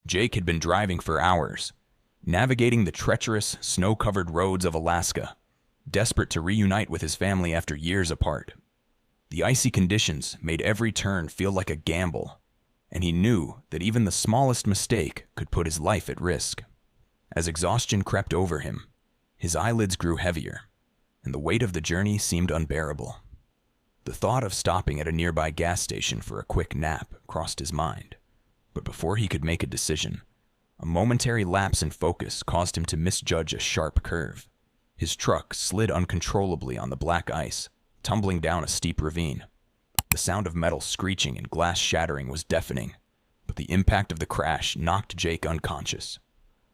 Jake had been driving for hours, navigating the treacherous, snow-covered roads of Alaska, desperate to reunite with his family after years apart. The icy conditions made every turn feel like a gamble, and he knew that even the smallest mistake could put his life at risk. As exhaustion crept over him, his eyelids grew heavier, and the weight of the journey seemed unbearable. The thought of stopping at a nearby gas station for a quick nap crossed his mind, but before he could make a decision, a momentary lapse in focus caused him to misjudge a sharp curve. His truck slid uncontrollably on the black ice, tumbling down a steep ravine. The sound of metal screeching and glass shattering was deafening, but the impact of the crash knocked Jake unconscious.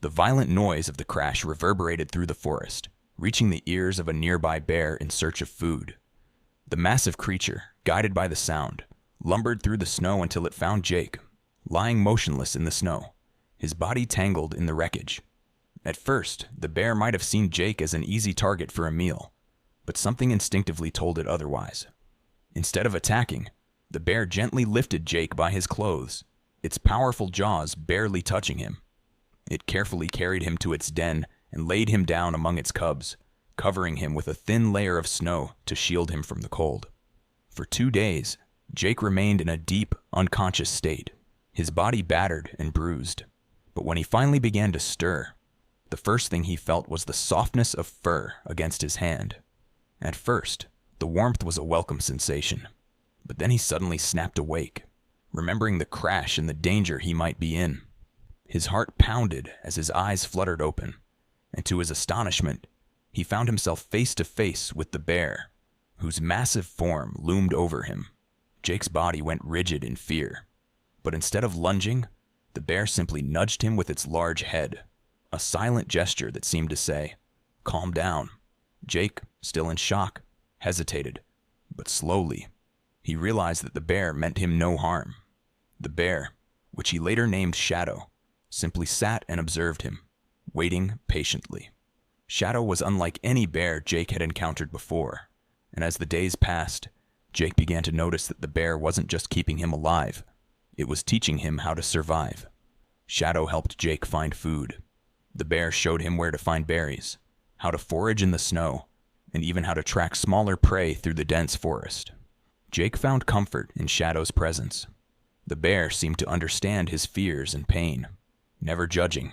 The violent noise of the crash reverberated through the forest, reaching the ears of a nearby bear in search of food. The massive creature, guided by the sound, lumbered through the snow until it found Jake, lying motionless in the snow, his body tangled in the wreckage. At first, the bear might have seen Jake as an easy target for a meal, but something instinctively told it otherwise. Instead of attacking, the bear gently lifted Jake by his clothes, its powerful jaws barely touching him. It carefully carried him to its den and laid him down among its cubs, covering him with a thin layer of snow to shield him from the cold. For 2 days, Jake remained in a deep, unconscious state, his body battered and bruised. But when he finally began to stir, the first thing he felt was the softness of fur against his hand. At first, the warmth was a welcome sensation, but then he suddenly snapped awake, remembering the crash and the danger he might be in. His heart pounded as his eyes fluttered open, and to his astonishment, he found himself face to face with the bear, whose massive form loomed over him. Jake's body went rigid in fear, but instead of lunging, the bear simply nudged him with its large head, a silent gesture that seemed to say, "Calm down." Jake, still in shock, hesitated, but slowly, he realized that the bear meant him no harm. The bear, which he later named Shadow, simply sat and observed him, waiting patiently. Shadow was unlike any bear Jake had encountered before, and as the days passed, Jake began to notice that the bear wasn't just keeping him alive, it was teaching him how to survive. Shadow helped Jake find food. The bear showed him where to find berries, how to forage in the snow, and even how to track smaller prey through the dense forest. Jake found comfort in Shadow's presence. The bear seemed to understand his fears and pain, never judging,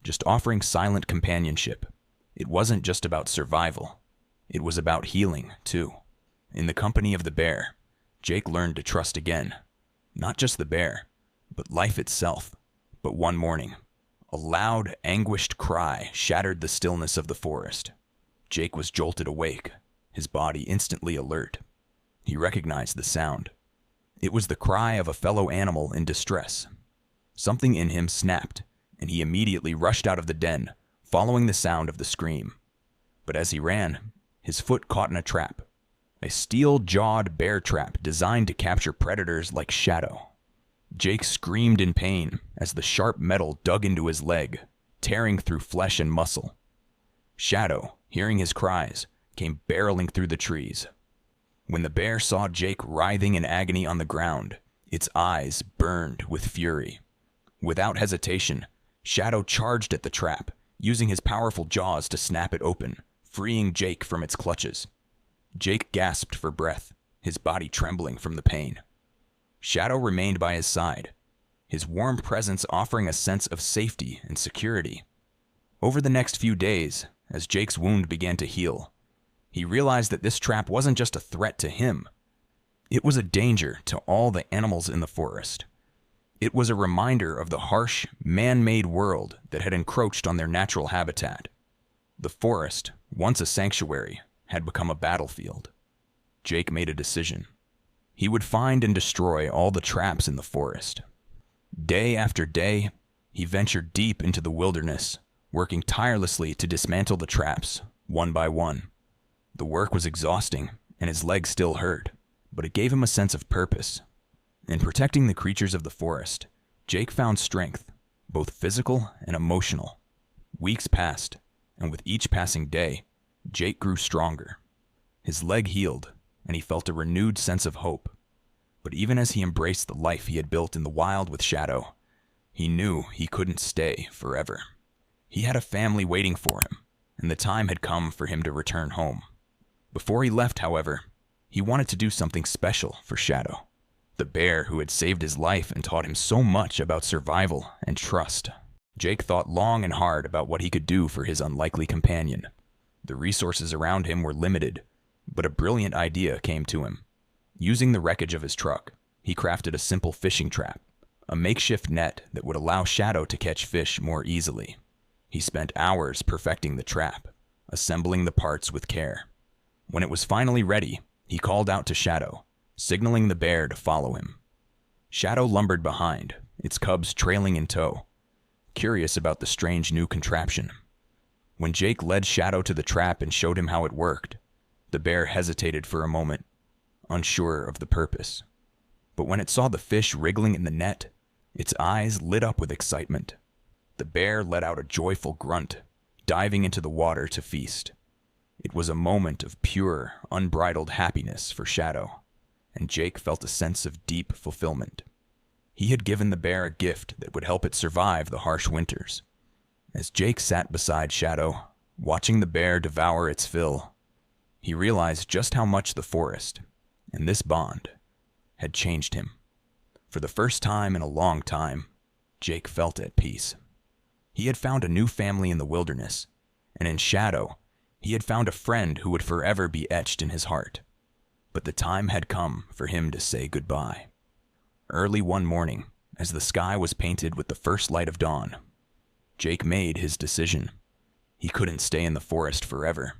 just offering silent companionship. It wasn't just about survival. It was about healing, too. In the company of the bear, Jake learned to trust again. Not just the bear, but life itself. But one morning, a loud, anguished cry shattered the stillness of the forest. Jake was jolted awake, his body instantly alert. He recognized the sound. It was the cry of a fellow animal in distress. Something in him snapped, and he immediately rushed out of the den, following the sound of the scream. But as he ran, his foot caught in a trap, a steel-jawed bear trap designed to capture predators like Shadow. Jake screamed in pain as the sharp metal dug into his leg, tearing through flesh and muscle. Shadow, hearing his cries, came barreling through the trees. When the bear saw Jake writhing in agony on the ground, its eyes burned with fury. Without hesitation, Shadow charged at the trap, using his powerful jaws to snap it open, freeing Jake from its clutches. Jake gasped for breath, his body trembling from the pain. Shadow remained by his side, his warm presence offering a sense of safety and security. Over the next few days, as Jake's wound began to heal, he realized that this trap wasn't just a threat to him. It was a danger to all the animals in the forest. It was a reminder of the harsh, man-made world that had encroached on their natural habitat. The forest, once a sanctuary, had become a battlefield. Jake made a decision. He would find and destroy all the traps in the forest. Day after day, he ventured deep into the wilderness, working tirelessly to dismantle the traps, one by one. The work was exhausting, and his legs still hurt, but it gave him a sense of purpose. In protecting the creatures of the forest, Jake found strength, both physical and emotional. Weeks passed, and with each passing day, Jake grew stronger. His leg healed, and he felt a renewed sense of hope. But even as he embraced the life he had built in the wild with Shadow, He knew he couldn't stay forever. He had a family waiting for him, and the time had come for him to return home. Before he left, however, he wanted to do something special for Shadow, the bear who had saved his life and taught him so much about survival and trust. Jake thought long and hard about what he could do for his unlikely companion. The resources around him were limited, but a brilliant idea came to him. Using the wreckage of his truck, he crafted a simple fishing trap, a makeshift net that would allow Shadow to catch fish more easily. He spent hours perfecting the trap, assembling the parts with care. When it was finally ready, he called out to Shadow, signaling the bear to follow him. Shadow lumbered behind, its cubs trailing in tow, curious about the strange new contraption. When Jake led Shadow to the trap and showed him how it worked, the bear hesitated for a moment, unsure of the purpose. But when it saw the fish wriggling in the net, its eyes lit up with excitement. The bear let out a joyful grunt, diving into the water to feast. It was a moment of pure, unbridled happiness for Shadow, and Jake felt a sense of deep fulfillment. He had given the bear a gift that would help it survive the harsh winters. As Jake sat beside Shadow, watching the bear devour its fill, he realized just how much the forest, and this bond, had changed him. For the first time in a long time, Jake felt at peace. He had found a new family in the wilderness, and in Shadow, he had found a friend who would forever be etched in his heart. But the time had come for him to say goodbye. Early one morning, as the sky was painted with the first light of dawn, Jake made his decision. He couldn't stay in the forest forever.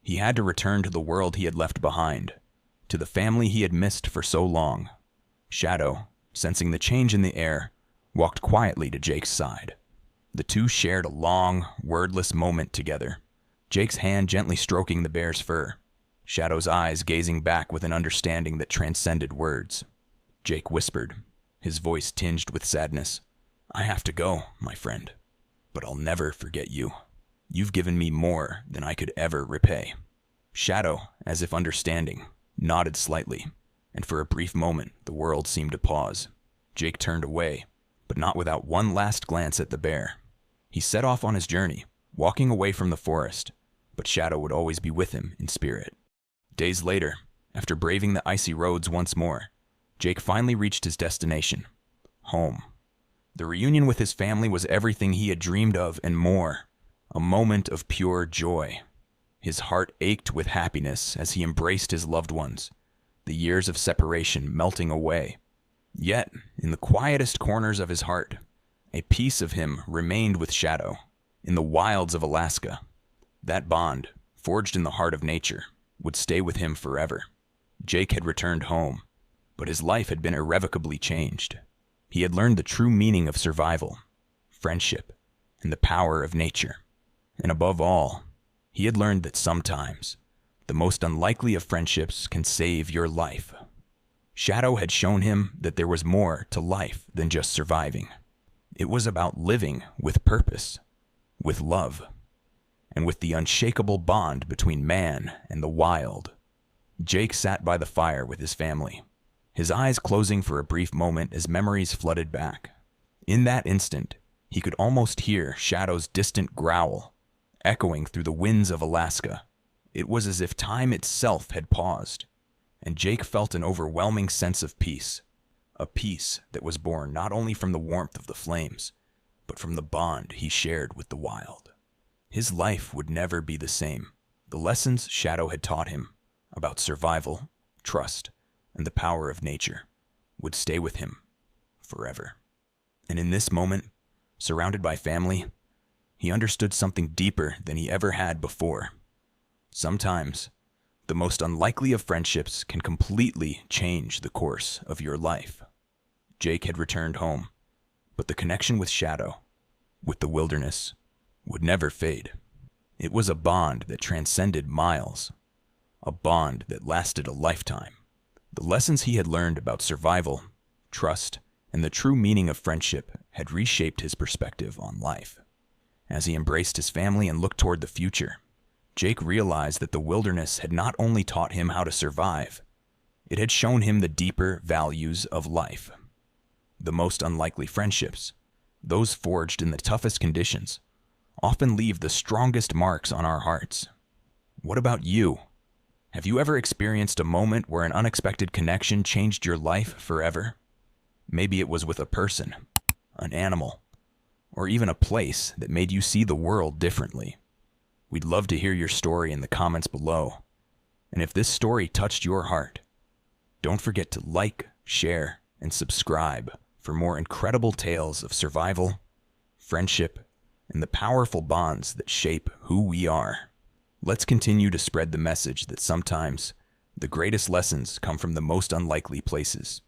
He had to return to the world he had left behind, to the family he had missed for so long. Shadow, sensing the change in the air, walked quietly to Jake's side. The two shared a long, wordless moment together, Jake's hand gently stroking the bear's fur, Shadow's eyes gazing back with an understanding that transcended words. Jake whispered, his voice tinged with sadness, "I have to go, my friend, but I'll never forget you. You've given me more than I could ever repay." Shadow, as if understanding, nodded slightly, and for a brief moment the world seemed to pause. Jake turned away, but not without one last glance at the bear. He set off on his journey, walking away from the forest, but Shadow would always be with him in spirit. Days later, after braving the icy roads once more, Jake finally reached his destination, home. The reunion with his family was everything he had dreamed of and more, a moment of pure joy. His heart ached with happiness as he embraced his loved ones, the years of separation melting away. Yet, in the quietest corners of his heart, a piece of him remained with Shadow, in the wilds of Alaska. That bond, forged in the heart of nature, would stay with him forever. Jake had returned home, but his life had been irrevocably changed. He had learned the true meaning of survival, friendship, and the power of nature. And above all, he had learned that sometimes, the most unlikely of friendships can save your life. Shadow had shown him that there was more to life than just surviving. It was about living with purpose, with love, and with the unshakable bond between man and the wild. Jake sat by the fire with his family, his eyes closing for a brief moment as memories flooded back. In that instant, he could almost hear Shadow's distant growl, echoing through the winds of Alaska. It was as if time itself had paused, and Jake felt an overwhelming sense of peace, a peace that was born not only from the warmth of the flames, but from the bond he shared with the wild. His life would never be the same. The lessons Shadow had taught him about survival, trust, and the power of nature would stay with him forever. And in this moment, surrounded by family, he understood something deeper than he ever had before. Sometimes, the most unlikely of friendships can completely change the course of your life. Jake had returned home, but the connection with Shadow, with the wilderness, would never fade. It was a bond that transcended miles, a bond that lasted a lifetime. The lessons he had learned about survival, trust, and the true meaning of friendship had reshaped his perspective on life. As he embraced his family and looked toward the future, Jake realized that the wilderness had not only taught him how to survive, it had shown him the deeper values of life. The most unlikely friendships, those forged in the toughest conditions, often leave the strongest marks on our hearts. What about you? Have you ever experienced a moment where an unexpected connection changed your life forever? Maybe it was with a person, an animal, or even a place that made you see the world differently. We'd love to hear your story in the comments below. And if this story touched your heart, don't forget to like, share, and subscribe for more incredible tales of survival, friendship, and the powerful bonds that shape who we are. Let's continue to spread the message that sometimes the greatest lessons come from the most unlikely places.